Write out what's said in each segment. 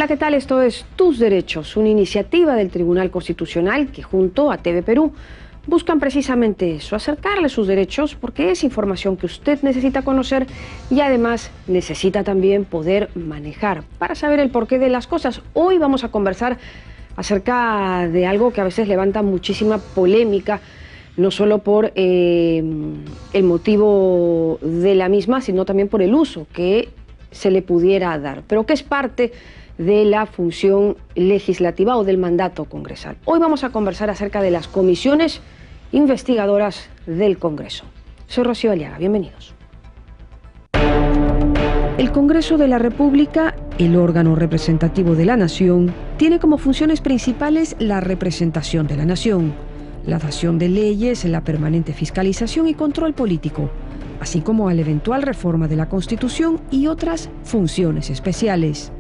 Hola, ¿qué tal? Esto es Tus Derechos, una iniciativa del Tribunal Constitucional que junto a TV Perú buscan precisamente eso, acercarle sus derechos, porque es información que usted necesita conocer y además necesita también poder manejar para saber el porqué de las cosas. Hoy vamos a conversar acerca de algo que a veces levanta muchísima polémica, no solo por el motivo de la misma, sino también por el uso que se le pudiera dar, pero que es parte de la función legislativa o del mandato congresal. Hoy vamos a conversar acerca de las comisiones investigadoras del Congreso. Soy Rocío Aliaga, bienvenidos. El Congreso de la República, el órgano representativo de la Nación, tiene como funciones principales la representación de la Nación, la dación de leyes, la permanente fiscalización y control político, así como a la eventual reforma de la Constitución y otras funciones especiales.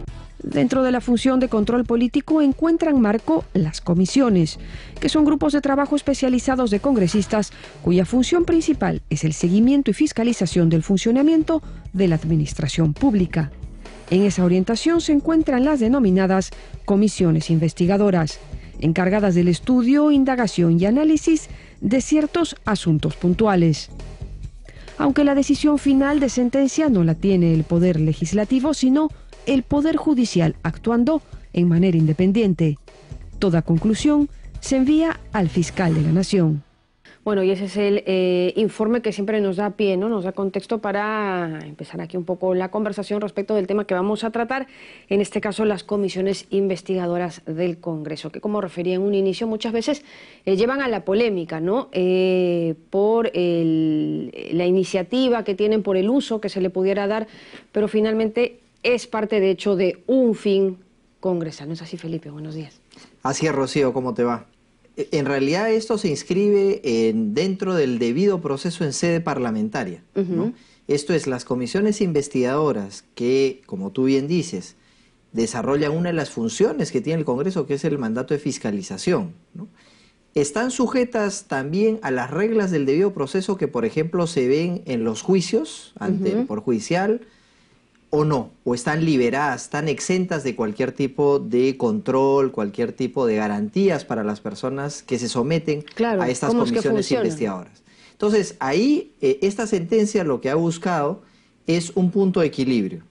Dentro de la función de control político encuentran marco las comisiones, que son grupos de trabajo especializados de congresistas cuya función principal es el seguimiento y fiscalización del funcionamiento de la administración pública. En esa orientación se encuentran las denominadas comisiones investigadoras, encargadas del estudio, indagación y análisis de ciertos asuntos puntuales. Aunque la decisión final de sentencia no la tiene el Poder Legislativo, sino el Poder Judicial actuando en manera independiente. Toda conclusión se envía al fiscal de la Nación. Bueno, y ese es el informe que siempre nos da pie, ¿no? Nos da contexto para empezar aquí un poco la conversación respecto del tema que vamos a tratar, en este caso las comisiones investigadoras del Congreso, que como refería en un inicio muchas veces llevan a la polémica, ¿no? Por la iniciativa que tienen, por el uso que se le pudiera dar, pero finalmente es parte de hecho de un fin congresal. ¿No es así, Felipe? Buenos días. Así es, Rocío, ¿cómo te va? En realidad esto se inscribe dentro del debido proceso en sede parlamentaria, ¿no? Esto es, las comisiones investigadoras que, como tú bien dices, desarrollan una de las funciones que tiene el Congreso, que es el mandato de fiscalización, ¿no? Están sujetas también a las reglas del debido proceso que, por ejemplo, se ven en los juicios ante el Poder Judicial, o no, o están liberadas, están exentas de cualquier tipo de control, cualquier tipo de garantías para las personas que se someten a estas comisiones investigadoras. Entonces, ahí esta sentencia lo que ha buscado es un punto de equilibrio.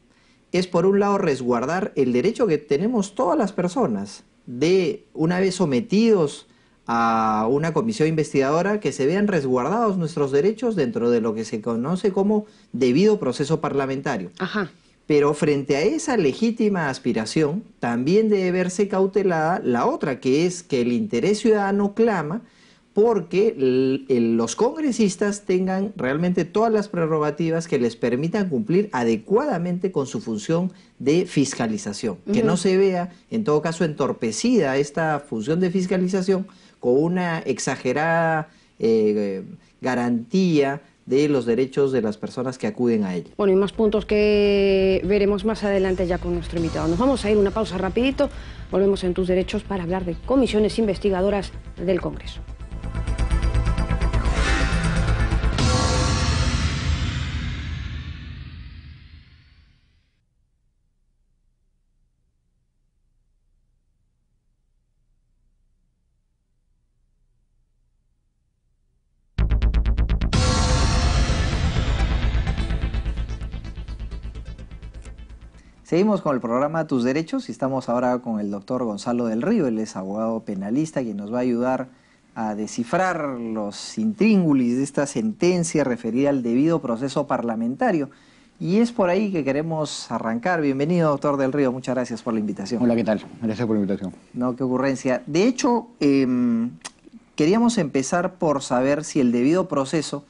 Es, por un lado, resguardar el derecho que tenemos todas las personas de, una vez sometidos a una comisión investigadora, que se vean resguardados nuestros derechos dentro de lo que se conoce como debido proceso parlamentario. Ajá. Pero frente a esa legítima aspiración, también debe verse cautelada la otra, que es que el interés ciudadano clama porque los congresistas tengan realmente todas las prerrogativas que les permitan cumplir adecuadamente con su función de fiscalización. Que no se vea, en todo caso, entorpecida esta función de fiscalización con una exagerada garantía de los derechos de las personas que acuden a ella. Bueno, y más puntos que veremos más adelante ya con nuestro invitado. Nos vamos a ir una pausa rapidito, volvemos en Tus Derechos para hablar de comisiones investigadoras del Congreso. Seguimos con el programa Tus Derechos y estamos ahora con el doctor Gonzalo del Río. Él es abogado penalista quien nos va a ayudar a descifrar los intríngulis de esta sentencia referida al debido proceso parlamentario. Y es por ahí que queremos arrancar. Bienvenido, doctor del Río, muchas gracias por la invitación. Hola, ¿qué tal? Gracias por la invitación. No, qué ocurrencia. De hecho, queríamos empezar por saber si el debido proceso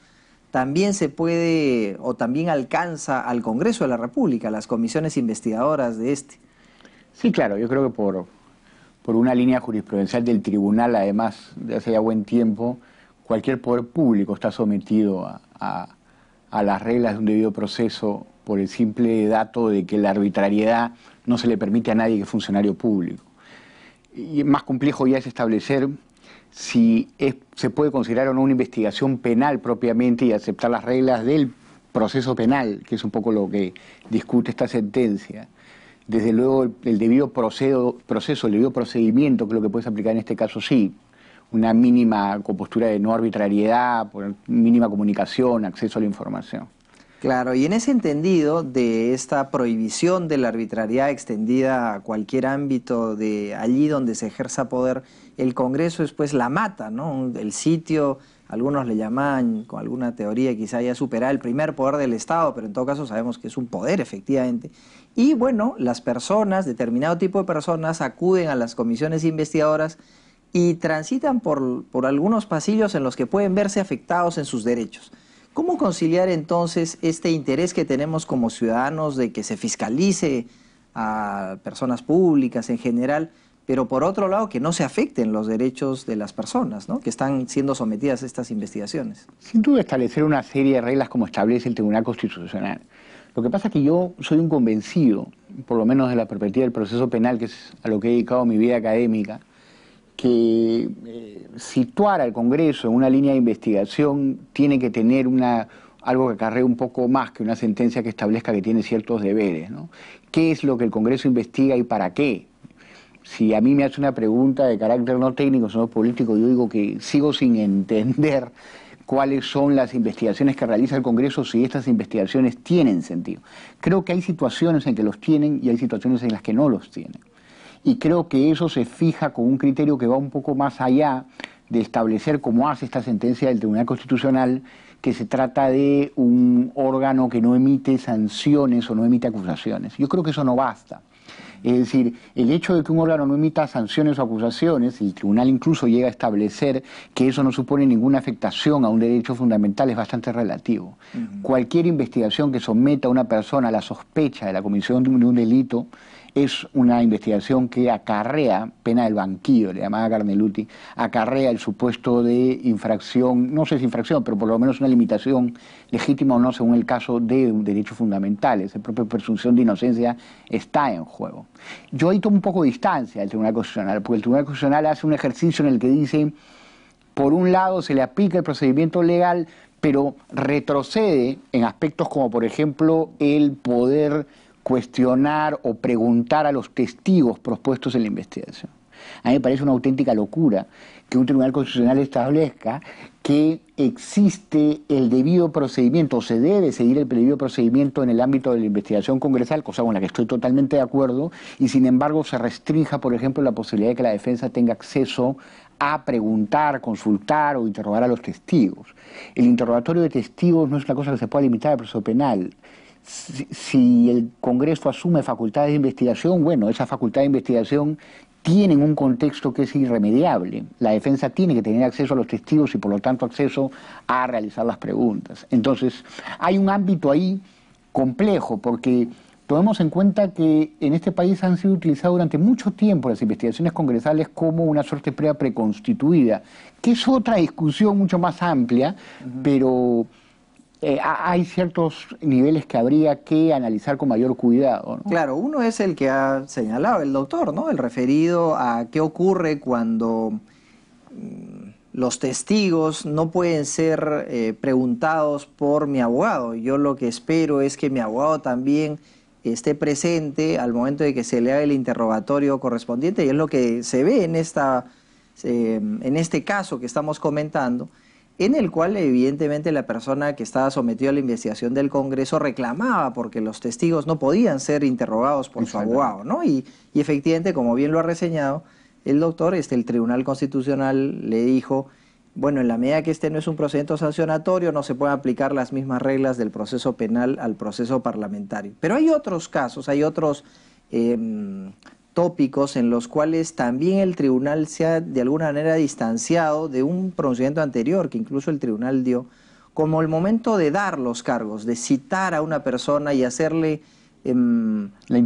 también se puede o también alcanza al Congreso de la República, las comisiones investigadoras de este. Sí, claro, yo creo que por una línea jurisprudencial del tribunal, además, de hace ya buen tiempo, cualquier poder público está sometido a las reglas de un debido proceso por el simple dato de que la arbitrariedad no se le permite a nadie que es funcionario público. Y más complejo ya es establecer si se puede considerar o no una investigación penal propiamente y aceptar las reglas del proceso penal, que es un poco lo que discute esta sentencia. Desde luego el debido proceso, el debido procedimiento, que es lo que puedes aplicar en este caso, sí. Una mínima postura de no arbitrariedad, mínima comunicación, acceso a la información. Claro, y en ese entendido de esta prohibición de la arbitrariedad extendida a cualquier ámbito de allí donde se ejerza poder, el Congreso es pues la mata, ¿no? El sitio, algunos le llaman con alguna teoría quizá ya superar el primer poder del Estado, pero en todo caso sabemos que es un poder efectivamente. Y bueno, las personas, determinado tipo de personas acuden a las comisiones investigadoras y transitan por algunos pasillos en los que pueden verse afectados en sus derechos. ¿Cómo conciliar entonces este interés que tenemos como ciudadanos de que se fiscalice a personas públicas en general, pero por otro lado que no se afecten los derechos de las personas, ¿no?, que están siendo sometidas a estas investigaciones? Sin duda establecer una serie de reglas como establece el Tribunal Constitucional. Lo que pasa es que yo soy un convencido, por lo menos de la perspectiva del proceso penal, que es a lo que he dedicado mi vida académica, que situar al Congreso en una línea de investigación tiene que tener algo que acarree un poco más que una sentencia que establezca que tiene ciertos deberes, ¿no? ¿Qué es lo que el Congreso investiga y para qué? Si a mí me hace una pregunta de carácter no técnico, sino político, yo digo que sigo sin entender cuáles son las investigaciones que realiza el Congreso, si estas investigaciones tienen sentido. Creo que hay situaciones en que los tienen y hay situaciones en las que no los tienen. Y creo que eso se fija con un criterio que va un poco más allá de establecer, como hace esta sentencia del Tribunal Constitucional, que se trata de un órgano que no emite sanciones o no emite acusaciones. Yo creo que eso no basta. Es decir, el hecho de que un órgano no emita sanciones o acusaciones, y el tribunal incluso llega a establecer que eso no supone ninguna afectación a un derecho fundamental, es bastante relativo. Cualquier investigación que someta a una persona a la sospecha de la comisión de un delito es una investigación que acarrea, pena del banquillo, le llamaba Carneluti, acarrea el supuesto de infracción, no sé si infracción, pero por lo menos una limitación legítima o no según el caso de derechos fundamentales. La propia presunción de inocencia está en juego. Yo ahí tomo un poco de distancia del Tribunal Constitucional, porque el Tribunal Constitucional hace un ejercicio en el que dice, por un lado se le aplica el procedimiento legal, pero retrocede en aspectos como, por ejemplo, el poder cuestionar o preguntar a los testigos propuestos en la investigación. A mí me parece una auténtica locura que un tribunal constitucional establezca que existe el debido procedimiento, o se debe seguir el debido procedimiento en el ámbito de la investigación congresal, cosa con la que estoy totalmente de acuerdo, y sin embargo se restrinja, por ejemplo, la posibilidad de que la defensa tenga acceso a preguntar, consultar o interrogar a los testigos. El interrogatorio de testigos no es una cosa que se pueda limitar al proceso penal. Si el Congreso asume facultades de investigación, bueno, esa facultad de investigación tiene un contexto que es irremediable. La defensa tiene que tener acceso a los testigos y por lo tanto acceso a realizar las preguntas. Entonces, hay un ámbito ahí complejo porque tomemos en cuenta que en este país han sido utilizadas durante mucho tiempo las investigaciones congresales como una suerte de prueba preconstituida, que es otra discusión mucho más amplia, pero hay ciertos niveles que habría que analizar con mayor cuidado, ¿no? Claro, uno es el que ha señalado el doctor, ¿no?, el referido a qué ocurre cuando los testigos no pueden ser preguntados por mi abogado. Yo lo que espero es que mi abogado también esté presente al momento de que se le haga el interrogatorio correspondiente, y es lo que se ve en este caso que estamos comentando, en el cual evidentemente la persona que estaba sometida a la investigación del Congreso reclamaba porque los testigos no podían ser interrogados por su abogado, ¿no? Y efectivamente, como bien lo ha reseñado el doctor, el Tribunal Constitucional le dijo, bueno, en la medida que este no es un procedimiento sancionatorio, no se pueden aplicar las mismas reglas del proceso penal al proceso parlamentario. Pero hay otros casos, hay otros tópicos en los cuales también el tribunal se ha de alguna manera distanciado de un pronunciamiento anterior que incluso el tribunal dio, como el momento de dar los cargos, de citar a una persona y hacerle la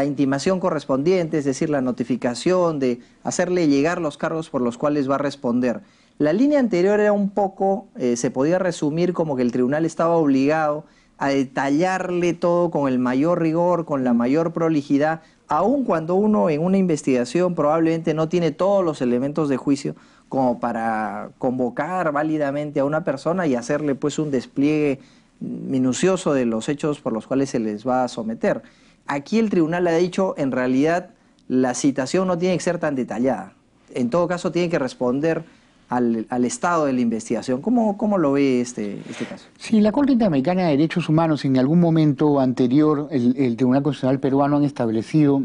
intimación correspondiente, es decir, la notificación, de hacerle llegar los cargos por los cuales va a responder. La línea anterior era un poco, se podía resumir como que el tribunal estaba obligado a detallarle todo con el mayor rigor, con la mayor prolijidad, aun cuando uno en una investigación probablemente no tiene todos los elementos de juicio como para convocar válidamente a una persona y hacerle pues un despliegue minucioso de los hechos por los cuales se les va a someter. aquí el tribunal ha dicho, en realidad, la citación no tiene que ser tan detallada. En todo caso, tiene que responder al estado de la investigación. ¿Cómo lo ve este caso? Sí, la Corte Interamericana de Derechos Humanos, en algún momento anterior, el Tribunal Constitucional peruano han establecido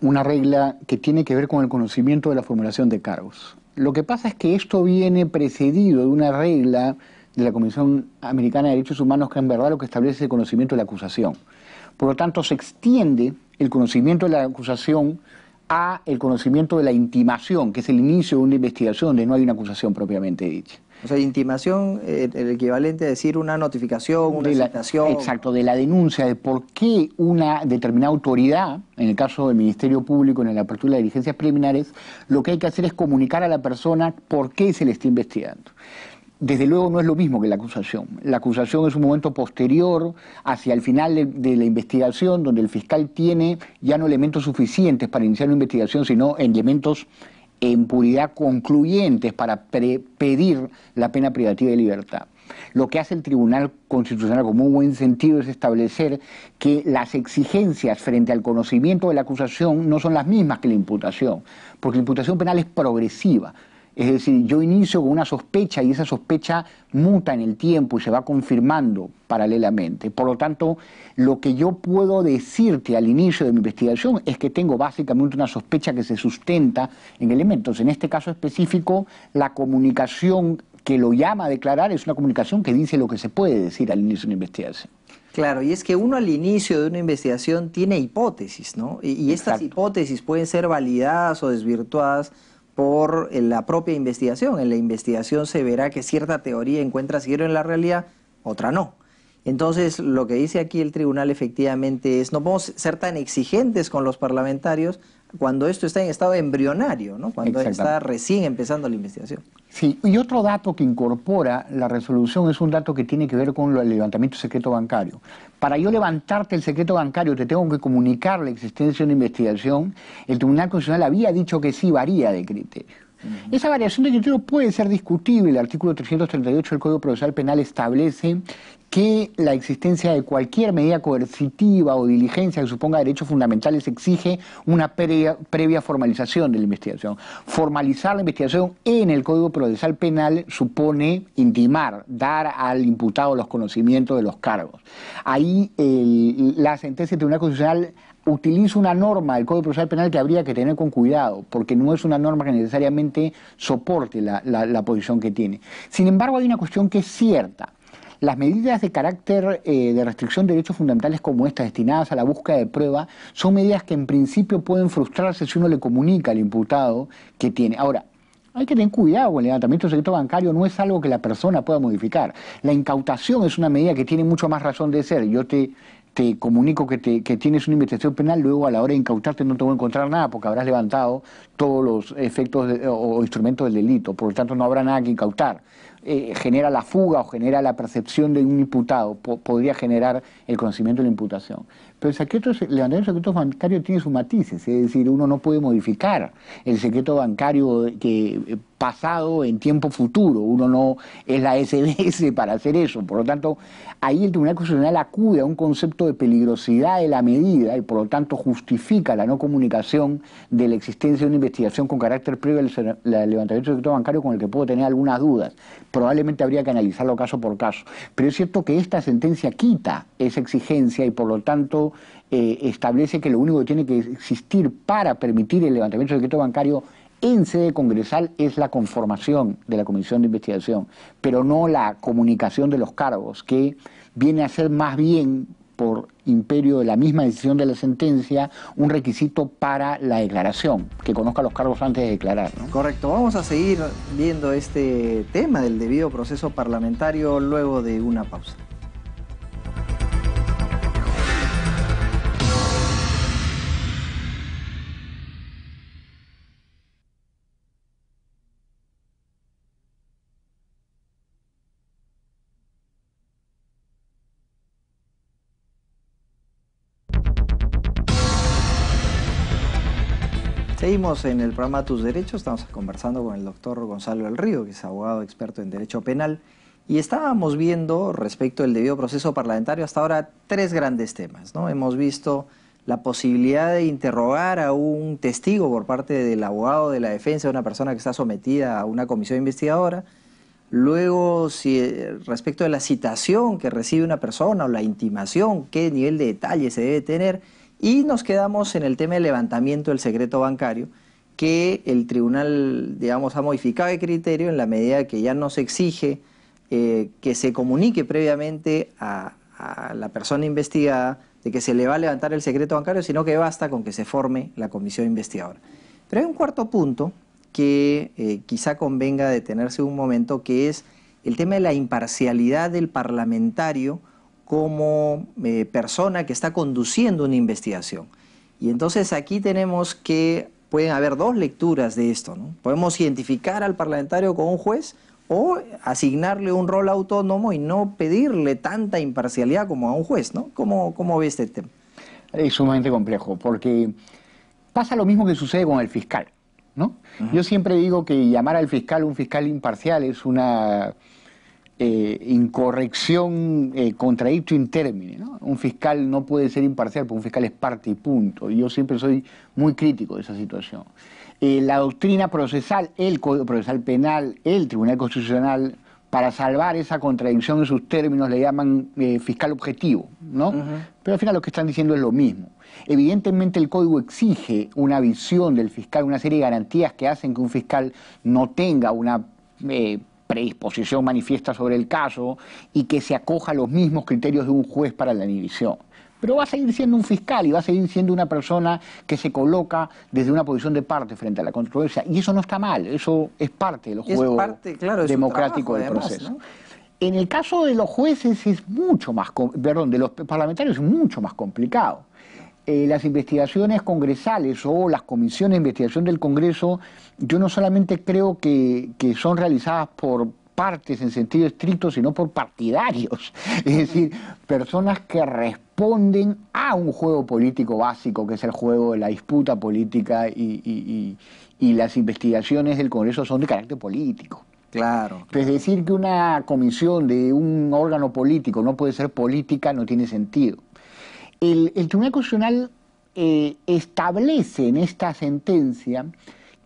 una regla que tiene que ver con el conocimiento de la formulación de cargos. Lo que pasa es que esto viene precedido de una regla de la Comisión Americana de Derechos Humanos que en verdad lo que establece es el conocimiento de la acusación. Por lo tanto, se extiende el conocimiento de la acusación a el conocimiento de la intimación, que es el inicio de una investigación donde no hay una acusación propiamente dicha. O sea, intimación, el equivalente a decir una notificación, una citación. Exacto, de la denuncia de por qué una determinada autoridad, en el caso del Ministerio Público, en la apertura de diligencias preliminares, lo que hay que hacer es comunicar a la persona por qué se le está investigando. Desde luego no es lo mismo que la acusación. La acusación es un momento posterior hacia el final de la investigación, donde el fiscal tiene ya no elementos suficientes para iniciar una investigación, sino elementos en puridad concluyentes para pedir la pena privativa de libertad. Lo que hace el Tribunal Constitucional con muy buen sentido es establecer que las exigencias frente al conocimiento de la acusación no son las mismas que la imputación, porque la imputación penal es progresiva. Es decir, yo inicio con una sospecha y esa sospecha muta en el tiempo y se va confirmando paralelamente. Por lo tanto, lo que yo puedo decirte al inicio de mi investigación es que tengo básicamente una sospecha que se sustenta en elementos. En este caso específico, la comunicación que lo llama a declarar es una comunicación que dice lo que se puede decir al inicio de una investigación. Claro, y es que uno al inicio de una investigación tiene hipótesis, ¿no? Y estas hipótesis pueden ser validadas o desvirtuadas por la propia investigación. En la investigación se verá que cierta teoría encuentra asidero en la realidad, otra no. Entonces, lo que dice aquí el tribunal efectivamente es, no podemos ser tan exigentes con los parlamentarios cuando esto está en estado embrionario, ¿no? Cuando está recién empezando la investigación. Sí, y otro dato que incorpora la resolución es un dato que tiene que ver con el levantamiento del secreto bancario. Para yo levantarte el secreto bancario te tengo que comunicar la existencia de una investigación. El Tribunal Constitucional había dicho que sí varía de criterio. Esa variación de criterio puede ser discutible. El artículo 338 del Código Procesal Penal establece que la existencia de cualquier medida coercitiva o diligencia que suponga derechos fundamentales exige una previa formalización de la investigación. Formalizar la investigación en el Código Procesal Penal supone intimar, dar al imputado los conocimientos de los cargos. Ahí la sentencia del Tribunal Constitucional utiliza una norma del Código Procesal Penal que habría que tener con cuidado, porque no es una norma que necesariamente soporte la posición que tiene. Sin embargo, hay una cuestión que es cierta. Las medidas de carácter de restricción de derechos fundamentales como estas, destinadas a la búsqueda de prueba, son medidas que en principio pueden frustrarse si uno le comunica al imputado que tiene. Ahora, hay que tener cuidado con el levantamiento del secreto bancario, no es algo que la persona pueda modificar. La incautación es una medida que tiene mucho más razón de ser. Yo te comunico que tienes una investigación penal, luego a la hora de incautarte no te voy a encontrar nada porque habrás levantado todos los efectos o instrumentos del delito, por lo tanto no habrá nada que incautar. Genera la fuga o genera la percepción de un imputado, podría generar el conocimiento de la imputación. Pero el levantamiento del secreto bancario tiene sus matices, es decir, uno no puede modificar el secreto bancario pasado en tiempo futuro, uno no es la SBS para hacer eso, por lo tanto, ahí el Tribunal Constitucional acude a un concepto de peligrosidad de la medida y por lo tanto justifica la no comunicación de la existencia de una investigación con carácter previo al levantamiento del secreto bancario con el que puedo tener algunas dudas. Probablemente habría que analizarlo caso por caso, pero es cierto que esta sentencia quita esa exigencia y por lo tanto establece que lo único que tiene que existir para permitir el levantamiento del secreto bancario en sede congresal es la conformación de la comisión de investigación, pero no la comunicación de los cargos, que viene a ser más bien, por imperio de la misma decisión de la sentencia, un requisito para la declaración, que conozca los cargos antes de declarar, ¿no? Correcto, vamos a seguir viendo este tema del debido proceso parlamentario luego de una pausa. Seguimos en el programa Tus Derechos, estamos conversando con el doctor Gonzalo del Río, que es abogado experto en Derecho Penal, y estábamos viendo respecto al debido proceso parlamentario hasta ahora tres grandes temas, ¿no? Hemos visto la posibilidad de interrogar a un testigo por parte del abogado de la defensa de una persona que está sometida a una comisión investigadora. Luego, respecto de la citación que recibe una persona o la intimación, qué nivel de detalle se debe tener. Y nos quedamos en el tema del levantamiento del secreto bancario, que el tribunal, digamos, ha modificado el criterio en la medida que ya no se exige que se comunique previamente a la persona investigada de que se le va a levantar el secreto bancario, sino que basta con que se forme la comisión investigadora. Pero hay un cuarto punto que quizá convenga detenerse un momento, que es el tema de la imparcialidad del parlamentario como persona que está conduciendo una investigación. Y entonces aquí tenemos que pueden haber dos lecturas de esto, ¿no? Podemos identificar al parlamentario con un juez o asignarle un rol autónomo y no pedirle tanta imparcialidad como a un juez, ¿no? ¿Cómo ve este tema? Es sumamente complejo, porque pasa lo mismo que sucede con el fiscal, ¿no? Yo siempre digo que llamar al fiscal un fiscal imparcial es una incorrección contradicto in termini, ¿no? Un fiscal no puede ser imparcial, porque un fiscal es parte y punto. Y yo siempre soy muy crítico de esa situación. La doctrina procesal, el Código Procesal Penal, el Tribunal Constitucional, para salvar esa contradicción en sus términos le llaman fiscal objetivo, ¿no? Pero al final lo que están diciendo es lo mismo. Evidentemente el Código exige una visión del fiscal, una serie de garantías que hacen que un fiscal no tenga una predisposición manifiesta sobre el caso y que se acoja a los mismos criterios de un juez para la inhibición. Pero va a seguir siendo un fiscal y va a seguir siendo una persona que se coloca desde una posición de parte frente a la controversia. Y eso no está mal, eso es parte del juego democrático del proceso. ¿No? En el caso de los jueces es mucho más, perdón, de los parlamentarios es mucho más complicado. Las investigaciones congresales o las comisiones de investigación del Congreso, yo no solamente creo que son realizadas por partes en sentido estricto, sino por partidarios, es decir, personas que responden a un juego político básico, que es el juego de la disputa política, y las investigaciones del Congreso son de carácter político. Claro. Es decir, que una comisión de un órgano político no puede ser política no tiene sentido. El Tribunal Constitucional establece en esta sentencia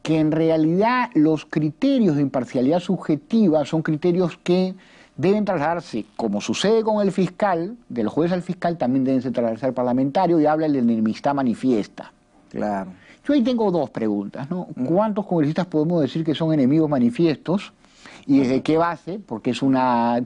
que en realidad los criterios de imparcialidad subjetiva son criterios que deben trasladarse, como sucede con el fiscal, del juez al fiscal, también deben trasladarse al parlamentario, y habla de enemistad manifiesta. Claro. Yo ahí tengo dos preguntas, ¿no? ¿Cuántos congresistas podemos decir que son enemigos manifiestos? ¿Y desde qué base? Porque es un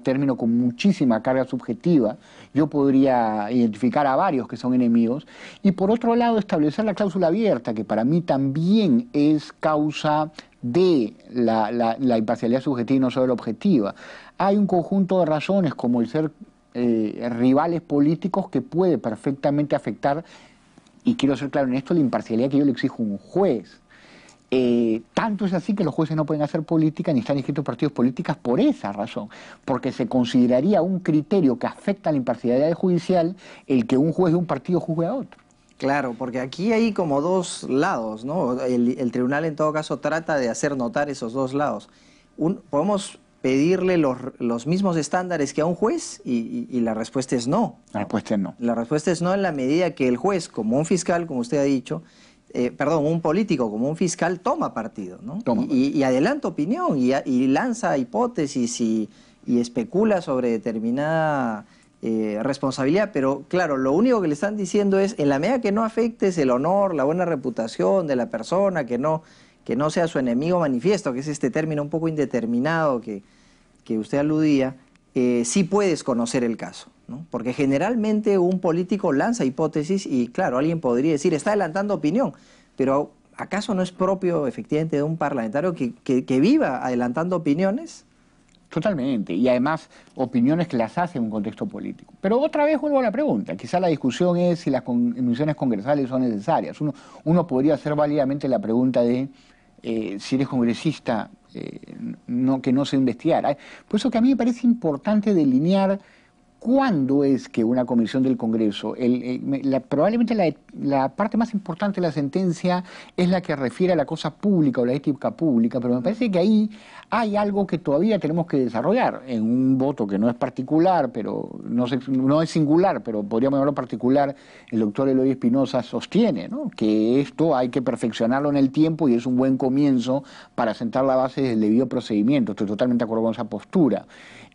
término con muchísima carga subjetiva. Yo podría identificar a varios que son enemigos. Y por otro lado, establecer la cláusula abierta, que para mí también es causa de la imparcialidad subjetiva y no solo objetiva. Hay un conjunto de razones, como el ser rivales políticos, que puede perfectamente afectar, y quiero ser claro en esto, la imparcialidad que yo le exijo a un juez. Tanto es así que los jueces no pueden hacer política ni están inscritos partidos políticos por esa razón, porque se consideraría un criterio que afecta a la imparcialidad judicial el que un juez de un partido juzgue a otro. Claro, porque aquí hay como dos lados, ¿no? El tribunal en todo caso trata de hacer notar esos dos lados. Podemos pedirle los mismos estándares que a un juez y la respuesta es no. La respuesta es no. La respuesta es no en la medida que el juez, como un fiscal, como usted ha dicho, un político como un fiscal toma partido, ¿no? Y adelanta opinión y lanza hipótesis y especula sobre determinada responsabilidad, pero claro, lo único que le están diciendo es, en la medida que no afectes el honor, la buena reputación de la persona, que no sea su enemigo manifiesto, que es este término un poco indeterminado que usted aludía, sí puedes conocer el caso, ¿no? Porque generalmente un político lanza hipótesis y claro, alguien podría decir, está adelantando opinión, pero ¿acaso no es propio efectivamente de un parlamentario que viva adelantando opiniones? Totalmente, y además opiniones que las hace en un contexto político. Pero otra vez vuelvo a la pregunta, quizá la discusión es si las emisiones congresales son necesarias. Uno podría hacer válidamente la pregunta de si eres congresista, que no se investigara. Por eso que a mí me parece importante delinear ¿Cuándo es que una comisión del Congreso, probablemente la parte más importante de la sentencia es la que refiere a la cosa pública o la ética pública, pero me parece que ahí hay algo que todavía tenemos que desarrollar en un voto que no es particular, pero no es singular, pero podríamos llamarlo particular. El doctor Eloy Espinosa sostiene, ¿no?, que esto hay que perfeccionarlo en el tiempo y es un buen comienzo para sentar la base del debido procedimiento. Estoy totalmente de acuerdo con esa postura.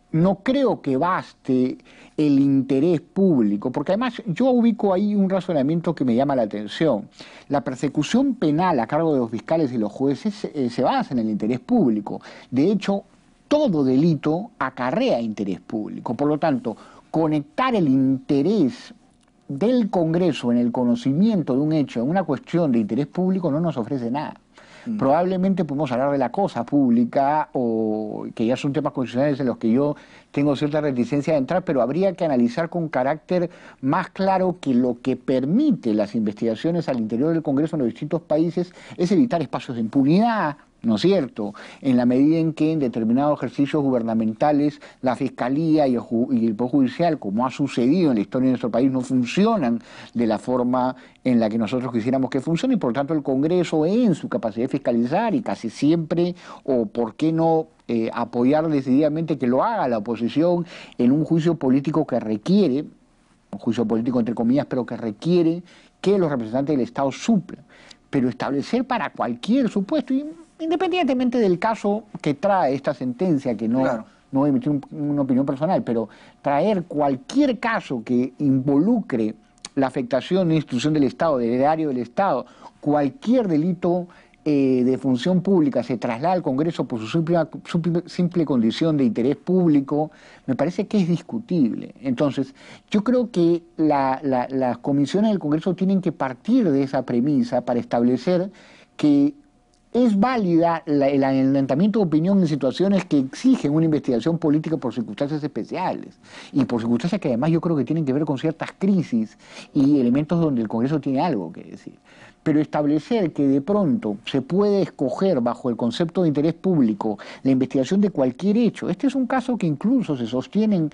No creo que baste el interés público, porque además yo ubico ahí un razonamiento que me llama la atención. La persecución penal a cargo de los fiscales y los jueces se basa en el interés público. De hecho, todo delito acarrea interés público. Por lo tanto, conectar el interés del Congreso en el conocimiento de un hecho, en una cuestión de interés público, no nos ofrece nada. Probablemente podemos hablar de la cosa pública, o que ya son temas constitucionales en los que yo tengo cierta reticencia de entrar, pero habría que analizar con carácter más claro que lo que permite las investigaciones al interior del Congreso en los distintos países es evitar espacios de impunidad, ¿no es cierto?, en la medida en que en determinados ejercicios gubernamentales la Fiscalía y el Poder Judicial, como ha sucedido en la historia de nuestro país, no funcionan de la forma en la que nosotros quisiéramos que funcione, y por lo tanto el Congreso, en su capacidad de fiscalizar, y casi siempre, o por qué no apoyar decididamente que lo haga la oposición en un juicio político que requiere, un juicio político entre comillas, pero que requiere que los representantes del Estado suplan. Pero establecer para cualquier supuesto, independientemente del caso que trae esta sentencia, que no, claro, no voy a emitir una opinión personal, pero traer cualquier caso que involucre la afectación de institución del Estado, del erario del Estado, cualquier delito de función pública se traslada al Congreso por su simple condición de interés público, me parece que es discutible. Entonces, yo creo que las comisiones del Congreso tienen que partir de esa premisa para establecer que es válida el adelantamiento de opinión en situaciones que exigen una investigación política por circunstancias especiales, y por circunstancias que además yo creo que tienen que ver con ciertas crisis y elementos donde el Congreso tiene algo que decir. Pero establecer que de pronto se puede escoger bajo el concepto de interés público la investigación de cualquier hecho, este es un caso que incluso se sostiene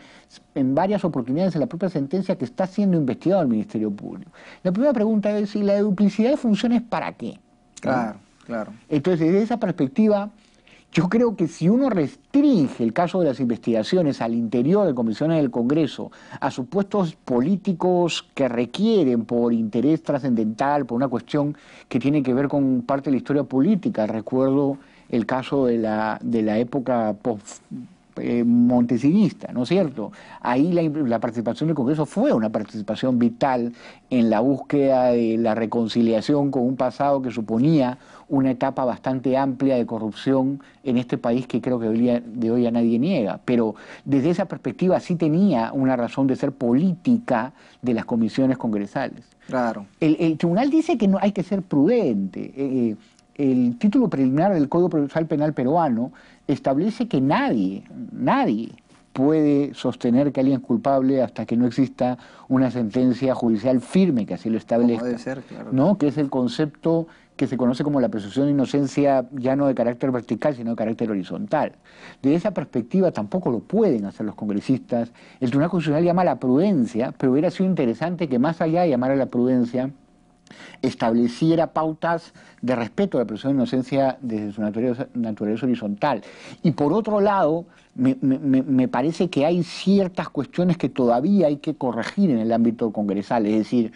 en varias oportunidades en la propia sentencia, que está siendo investigado el Ministerio Público. La primera pregunta es si la duplicidad de funciones, ¿para qué? Claro, claro. Entonces, desde esa perspectiva, yo creo que si uno restringe el caso de las investigaciones al interior de comisiones del Congreso a supuestos políticos que requieren por interés trascendental, por una cuestión que tiene que ver con parte de la historia política, recuerdo el caso de la época montesinista, ¿no es cierto? Ahí la participación del Congreso fue una participación vital en la búsqueda de la reconciliación con un pasado que suponía una etapa bastante amplia de corrupción en este país, que creo que de hoy a nadie niega. Pero desde esa perspectiva sí tenía una razón de ser política de las comisiones congresales. Claro. El tribunal dice que no hay que ser prudente. El título preliminar del Código Procesal Penal peruano establece que nadie puede sostener que alguien es culpable hasta que no exista una sentencia judicial firme que así lo establezca. Como debe ser, claro. ¿No? Que es el concepto que se conoce como la presunción de inocencia, ya no de carácter vertical, sino de carácter horizontal. Desde esa perspectiva tampoco lo pueden hacer los congresistas. El Tribunal Constitucional llama a la prudencia, pero hubiera sido interesante que más allá de llamar a la prudencia, estableciera pautas de respeto a la presunción de inocencia desde su naturaleza horizontal. Y por otro lado, me parece que hay ciertas cuestiones que todavía hay que corregir en el ámbito congresal, es decir,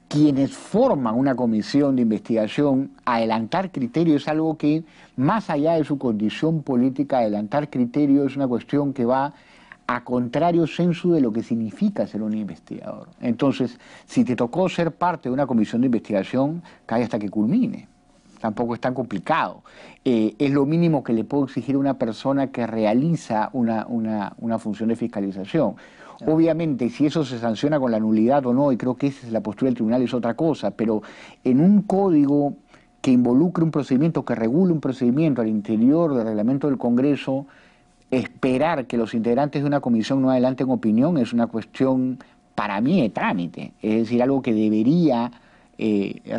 quienes forman una comisión de investigación, adelantar criterios es algo que, más allá de su condición política, adelantar criterios es una cuestión que va a contrario sensu de lo que significa ser un investigador. Entonces, si te tocó ser parte de una comisión de investigación, cae hasta que culmine. Tampoco es tan complicado. Es lo mínimo que le puedo exigir a una persona que realiza una función de fiscalización. Obviamente, si eso se sanciona con la nulidad o no, y creo que esa es la postura del tribunal, es otra cosa, pero en un código que involucre un procedimiento, que regule un procedimiento al interior del reglamento del Congreso, esperar que los integrantes de una comisión no adelanten opinión es una cuestión, para mí, de trámite. Es decir, algo que debería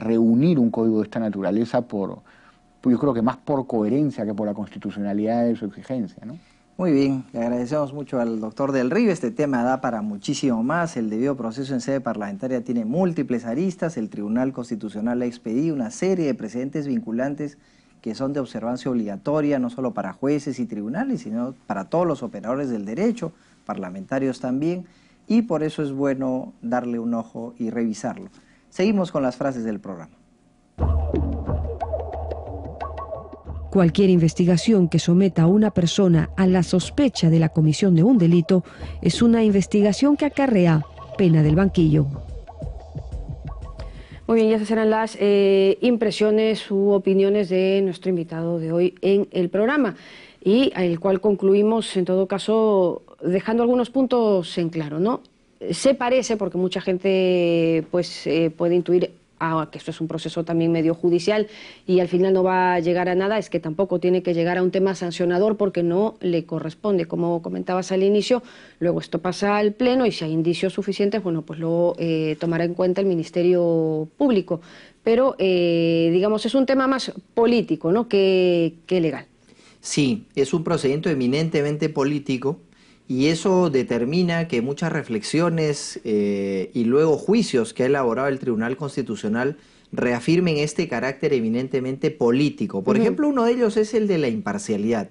reunir un código de esta naturaleza yo creo que más por coherencia que por la constitucionalidad de su exigencia, ¿no? Muy bien, le agradecemos mucho al doctor Del Río. Este tema da para muchísimo más. El debido proceso en sede parlamentaria tiene múltiples aristas. El Tribunal Constitucional ha expedido una serie de precedentes vinculantes que son de observancia obligatoria, no solo para jueces y tribunales, sino para todos los operadores del derecho, parlamentarios también, y por eso es bueno darle un ojo y revisarlo. Seguimos con las frases del programa. Cualquier investigación que someta a una persona a la sospecha de la comisión de un delito es una investigación que acarrea pena del banquillo. Muy bien, y esas eran las impresiones u opiniones de nuestro invitado de hoy en el programa, y al cual concluimos, en todo caso, dejando algunos puntos en claro, ¿no? Se parece, porque mucha gente pues puede intuir que esto es un proceso también medio judicial y al final no va a llegar a nada, es que tampoco tiene que llegar a un tema sancionador porque no le corresponde, como comentabas al inicio. Luego esto pasa al Pleno y si hay indicios suficientes, bueno, pues lo tomará en cuenta el Ministerio Público. Pero, digamos, es un tema más político, ¿no?, que legal. Sí, es un procedimiento eminentemente político. Y eso determina que muchas reflexiones y luego juicios que ha elaborado el Tribunal Constitucional reafirmen este carácter eminentemente político. Por ejemplo, uno de ellos es el de la imparcialidad.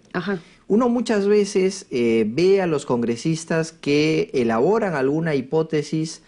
Uno muchas veces ve a los congresistas que elaboran alguna hipótesis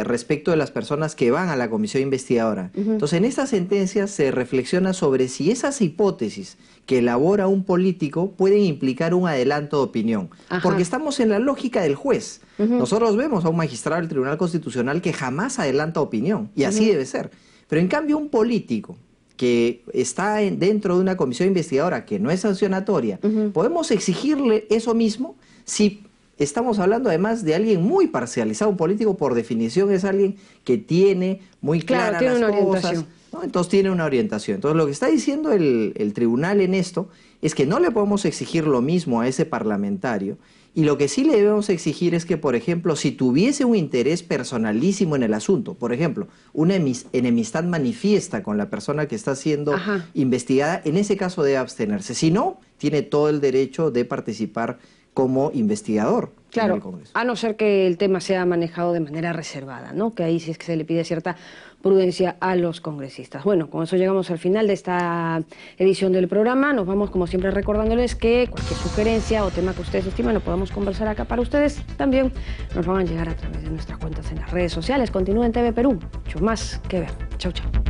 respecto de las personas que van a la comisión investigadora. Entonces, en esta sentencia se reflexiona sobre si esas hipótesis que elabora un político pueden implicar un adelanto de opinión. Porque estamos en la lógica del juez. Nosotros vemos a un magistrado del Tribunal Constitucional que jamás adelanta opinión, y así debe ser. Pero en cambio un político que está dentro de una comisión investigadora que no es sancionatoria, podemos exigirle eso mismo si estamos hablando además de alguien muy parcializado. Un político, por definición, es alguien que tiene muy claras las cosas, ¿no? Entonces tiene una orientación. Entonces lo que está diciendo el tribunal en esto es que no le podemos exigir lo mismo a ese parlamentario, y lo que sí le debemos exigir es que, por ejemplo, si tuviese un interés personalísimo en el asunto, por ejemplo, una enemistad manifiesta con la persona que está siendo investigada, en ese caso debe abstenerse. Si no, tiene todo el derecho de participar como investigador. Claro, a no ser que el tema sea manejado de manera reservada, ¿no? Que ahí sí es que se le pide cierta prudencia a los congresistas. Bueno, con eso llegamos al final de esta edición del programa. Nos vamos, como siempre, recordándoles que cualquier sugerencia o tema que ustedes estimen lo podemos conversar acá para ustedes. También nos van a llegar a través de nuestras cuentas en las redes sociales. Continúen en TV Perú, mucho más que ver. Chau, chau.